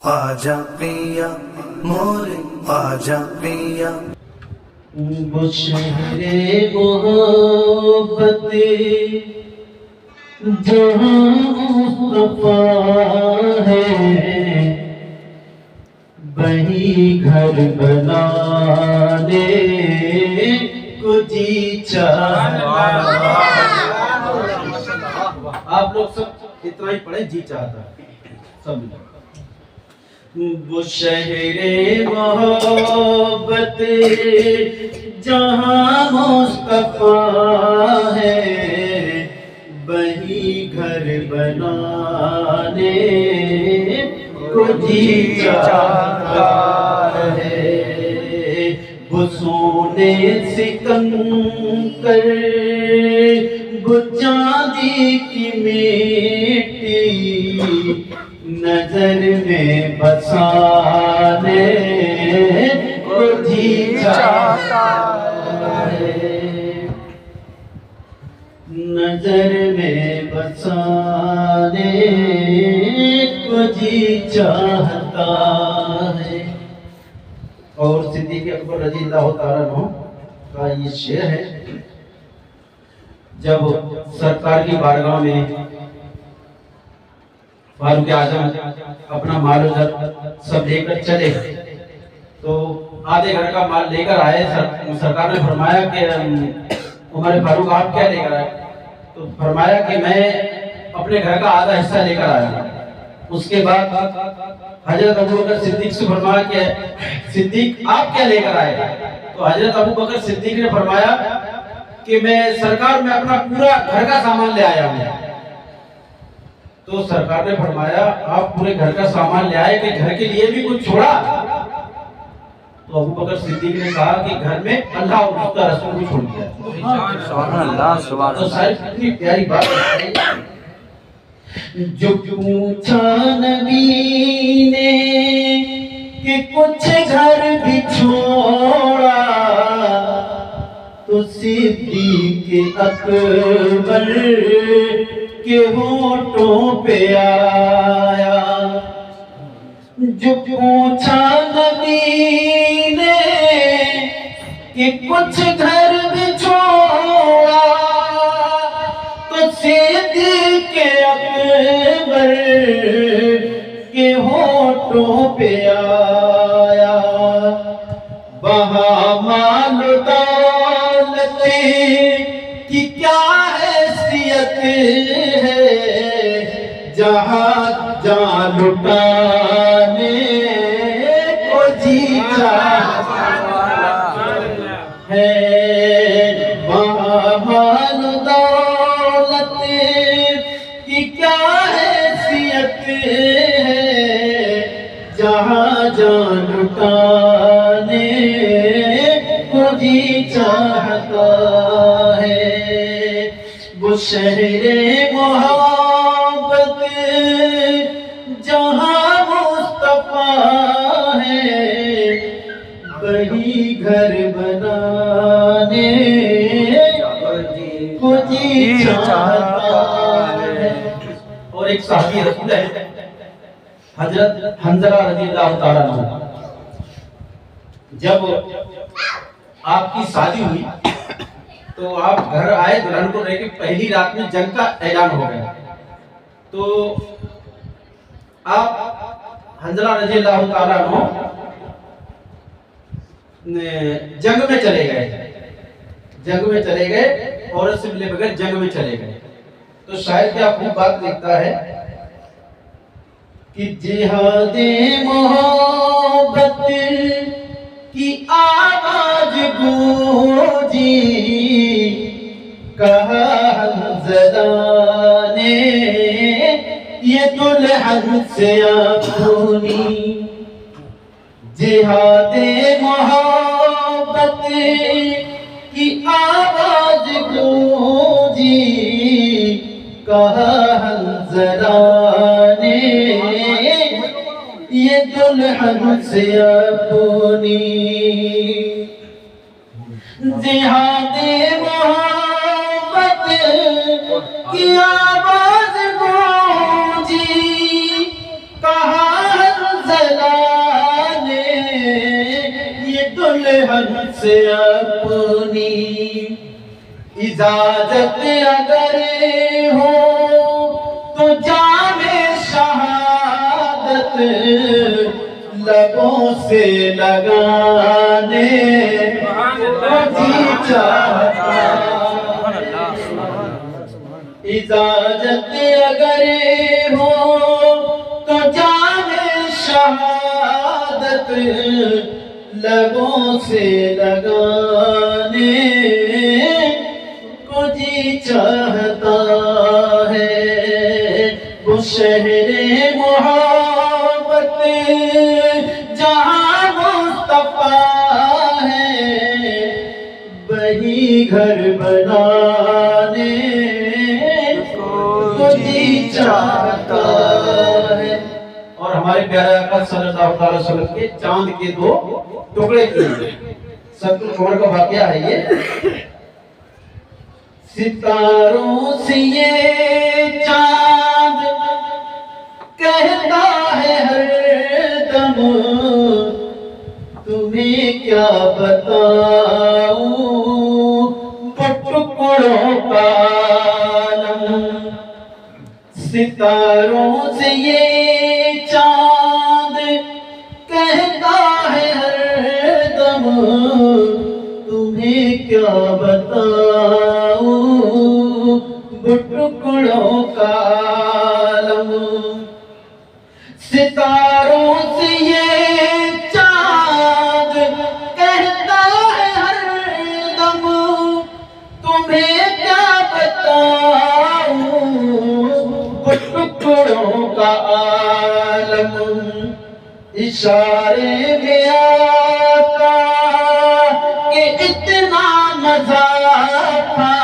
आजा पिया मोरे आजा पिया। वो शहरे मोहब्बत जहाँ मुस्तफा है, वही घर बनाने को जी चाहता। आप लोग सब इतना ही पढ़े, जी चाहता सब। वो शहरे मोहब्बत जहाँ मुस्तफा है, वही घर बनाने को जी चाहता है। वो सोने सिकंदर, वो चांदी की मिट्टी नजर में बसाने को जी चाहता है, नजर में बसाने को जी चाहता है। और सिद्दीक़ अकबर रज़ियल्लाहु ताला अन्हु का ये शेर है, जब सरकार की बारगाह में फारूक आजम अपना माल सब लेकर चले, तो आधे घर का माल लेकर आए। सरकार ने फरमाया कि उमर फारूक आप क्या लेकर आए? तो फरमाया कि मैं अपने घर का आधा हिस्सा लेकर आया। उसके बाद हजरत अबू बकर सिद्दीक से फरमाया कि सिद्दीक आप क्या लेकर आए? तो हजरत अबू बकर सिद्दीक ने फरमाया कि मैं सरकार में अपना पूरा घर का सामान ले आया हूँ। तो सरकार ने फरमाया आप पूरे घर का सामान ले आए कि घर के लिए भी कुछ छोड़ा? तो अबू बकर सिद्दीक ने कहा कि घर में अल्लाह और उसका रसूल को छोड़ दिया। तो सारी कितनी प्यारी बात है। जो पूछा नबी ने कि कुछ घर भी छोड़ा, तो सिद्दीक अकबर के होठों पे आया। जो पूछा नबी ने कि कुछ घर भी छोड़ा, तो सिद्दीक अकबर के होठों पे आया। वहाँ माल दौलत की क्या हैसियत है, जहाँ जान लुटाने को जी चाहता है। वहाँ माल दौलत की क्या हैसियत है, जहाँ जान लुटाने को जी चाहता है। वो शहरे मोहब्बत जहाँ मुस्तफा है, वही घर बनाने को जी चाहता है। और एक साहबी रसूल है हजरत हंजला रज़ियल्लाहु ताला अन्हु, जब आपकी शादी हुई तो आप घर आए, दुल्हन को लेकर पहली रात में जंग का ऐलान हो गया। तो आप हंजला रज़ियल्लाहु ताला अन्हु जंग में चले गए, औरत से मिले बगैर जंग में चले गए। तो शायद क्या खूब बात लिखता है कि जिहादे मोहब्बत की आवाज गूंजी, कहा हंज़ला ने ये दुल्हन से अपनी। जिहादे मोहब्बत की आवाज गूंजी, कहा हंज़ला ने ये दुल्हन से अपनी। जिहादे मोहब्बत की आवाज गूंजी, कहा پہن سے اپنی اجازت اگر ہو تو جام شہادت لبوں سے لگانے کو جی چاہتا اجازت اگر ہو تو جام شہادت لبوں سے لگانے کو جی چاہتا ہے وہ شہر محبت جہاں مصطفیٰ ہے وہی گھر بنانے کو جی چاہتا ہے۔ اور ہمارے پیارے آقا صلی اللہ علیہ وسلم کے چاند کے دو ٹکڑے کیے سب عمر کا واقعہ ہے یہ۔ ستاروں سے یہ چاند کہتا ہے ہر دم تمہیں کیا بتاؤں ٹکڑوں کا عالم۔ ستاروں سے یہ چاند کہتا ہے ہر دم تمہیں کیا بتاؤں ٹکڑوں کا عالم۔ ستاروں سے یہ چاند کہتا ہے ہر دم تمہیں کیا بتاؤں ٹکڑوں کا عالم۔ اشارے میں آقا کہ اتنا مزہ تھا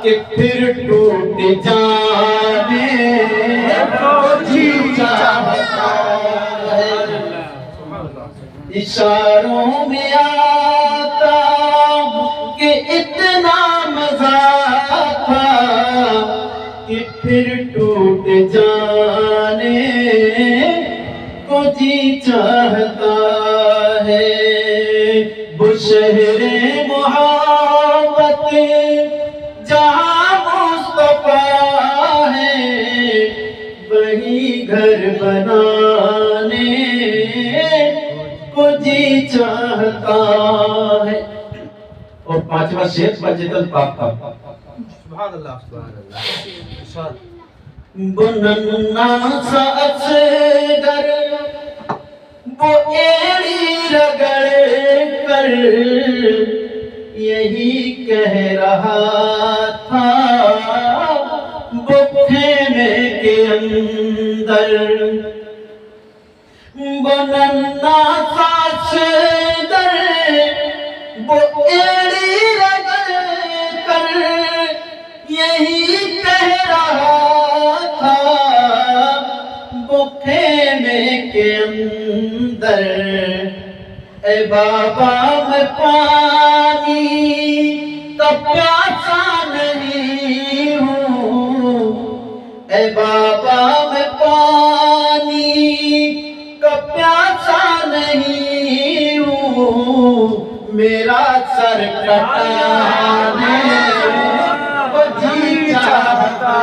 کہ پھر ٹوٹ جانے کو جی چاہتا ہے۔ اشاروں میں آقا کہ اتنا مزہ تھا کہ پھر ٹوٹ جانے کو جی چاہتا ہے۔ وہ شہر محبت جہاں مصطفیٰ ہے وہی گھر بنانے کو جی چاہتا ہے۔ اور پانچواں شعر مسجد الپاک کا۔ سبحان اللہ سبحان اللہ۔ بننا سا اصغر وہ ایڑی رگڑ کر یہی کہہ رہا تھا وہ خیمے کے اندر۔ بننا سا اصغر وہ ایڑی رگڑ کر یہی کہہ رہا تھا وہ خیمے کے اندر۔ اے بابا میں پانی کا پیاسا نہیں ہوں، اے بابا میں پانی کا پیاسا نہیں ہوں، میرا سر کٹانے کو جی چاہتا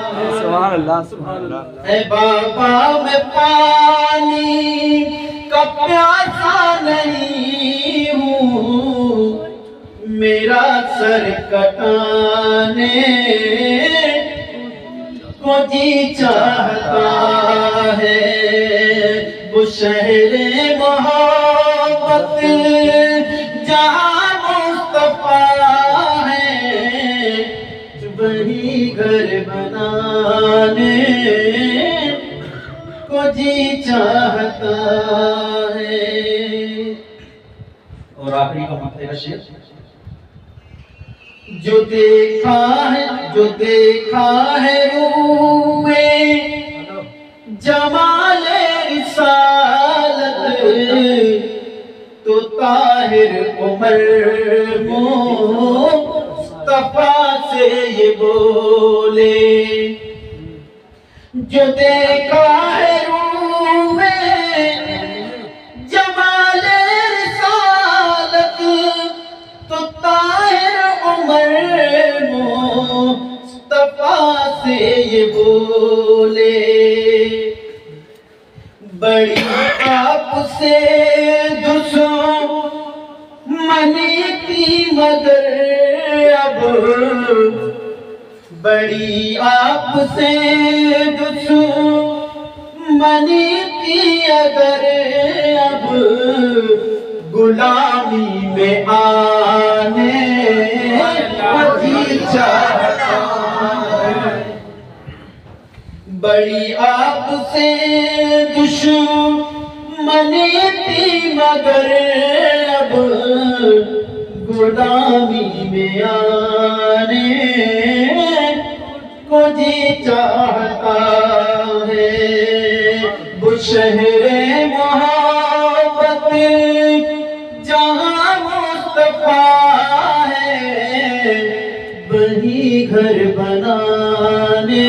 ہے۔ سبحان اللہ سبحان اللہ۔ اے بابا میں پانی کا پیاسا نہیں ہوں، میرا سر کٹانے کو جی چاہتا ہے۔ وہ شہر محبت جہاں مصطفیٰ ہے وہی گھر بنانے کو جی چاہتا ہے۔ اور آخری کا مقطع کا شعر۔ جو دیکھا ہے روئے جمال رسالت تو طاہر عمر مصطفیٰ سے یہ بولے۔ جو دیکھا ہے روئے جمال رسالت بڑی آپ سے دشمنی تھی مگر اب بڑی آپ سے دشمنی تھی اگر اب غلامی میں آنے کی چاہتا ہے بڑی آپ سے دشمنی تھی مگر اب غلامی میں آنے کو جی چاہتا ہے وہ شہر محبت جہاں مصطفیٰ ہے وہی گھر بنانے